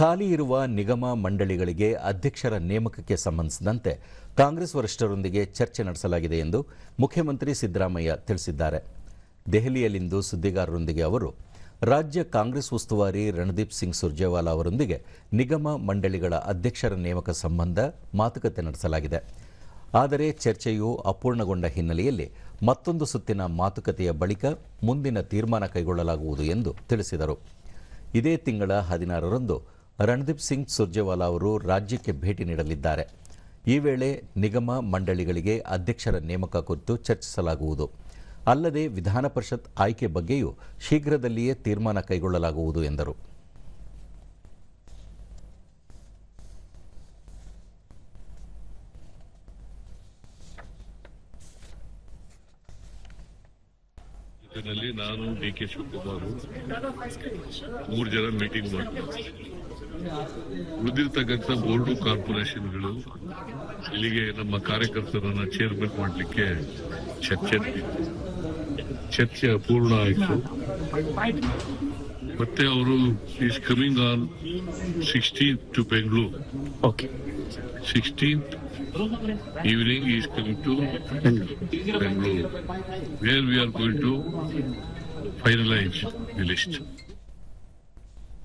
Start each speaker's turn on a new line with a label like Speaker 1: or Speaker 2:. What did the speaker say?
Speaker 1: ಖಾಲಿ ಇರುವ ನಿಗಮ ಮಂಡಳಿಗಳಿಗೆ ಅಧ್ಯಕ್ಷರ ನೇಮಕಕ್ಕೆ ಸಂಬಂಧಿಸಿದಂತೆ ಕಾಂಗ್ರೆಸ್ ವರಿಷ್ಠರೊಂದಿಗೆ ಚರ್ಚೆ ನಡೆಸಲಾಗಿದೆ ಎಂದು ಮುಖ್ಯಮಂತ್ರಿ ಸಿದ್ದರಾಮಯ್ಯ ತಿಳಿಸಿದ್ದಾರೆ. ದೆಹಲಿಯಲ್ಲಿಂದು ಸುದ್ದಿಗಾರರೊಂದಿಗೆ ಅವರು ರಾಜ್ಯ ಕಾಂಗ್ರೆಸ್ ಉಸ್ತುವಾರಿ ರಣದೀಪ್ ಸಿಂಗ್ ಸುರ್ಜೇವಾಲಾ ಅವರೊಂದಿಗೆ ನಿಗಮ ಮಂಡಳಿಗಳ ಅಧ್ಯಕ್ಷರ ನೇಮಕ ಸಂಬಂಧ ಮಾತುಕತೆ ನಡೆಸಲಾಗಿದೆ. ಆದರೆ ಚರ್ಚೆಯು ಅಪೂರ್ಣಗೊಂಡ ಹಿನ್ನೆಲೆಯಲ್ಲಿ ಮತ್ತೊಂದು ಸುತ್ತಿನ ಮಾತುಕತೆಯ ಬಳಿಕ ಮುಂದಿನ ತೀರ್ಮಾನ ಕೈಗೊಳ್ಳಲಾಗುವುದು ಎಂದು ತಿಳಿಸಿದರು. ಇದೇ ತಿಂಗಳ 16ರಂದು ರಣದೀಪ್ ಸಿಂಗ್ ಸುರ್ಜೇವಾಲಾ ಅವರು ರಾಜ್ಯಕ್ಕೆ ಭೇಟಿ ನೀಡಲಿದ್ದಾರೆ. ಈ ವೇಳೆ ನಿಗಮ ಮಂಡಳಿಗಳಿಗೆ ಅಧ್ಯಕ್ಷರ ನೇಮಕ ಕುರಿತು ಚರ್ಚಿಸಲಾಗುವುದು. ಅಲ್ಲದೆ ವಿಧಾನ ಪರಿಷತ್ ಆಯ್ಕೆ ಬಗ್ಗೆಯೂ ಶೀಘ್ರದಲ್ಲಿಯೇ ತೀರ್ಮಾನ ಕೈಗೊಳ್ಳಲಾಗುವುದು ಎಂದರು.
Speaker 2: ನಾನು ಡಿ ಕೆ ಶಿವಕುಮಾರ್ 3 ಜನ ಮೀಟಿಂಗ್ ಮಾಡ್ತೀವಿ. ಉಳಿದಿರ್ತಕ್ಕಂಥ ಬೋರ್ಡು ಕಾರ್ಪೊರೇಷನ್ಗಳು ಇಲ್ಲಿಗೆ ನಮ್ಮ ಕಾರ್ಯಕರ್ತರನ್ನ ಚೇರ್ಮನ್ ಮಾಡಲಿಕ್ಕೆ ಚರ್ಚೆ ಅಪೂರ್ಣ ಆಯಿತು. ಮತ್ತೆ ಅವರು is coming on 16th to Bengaluru. 16th evening he is coming to Bengaluru, where we are going to finalize the list.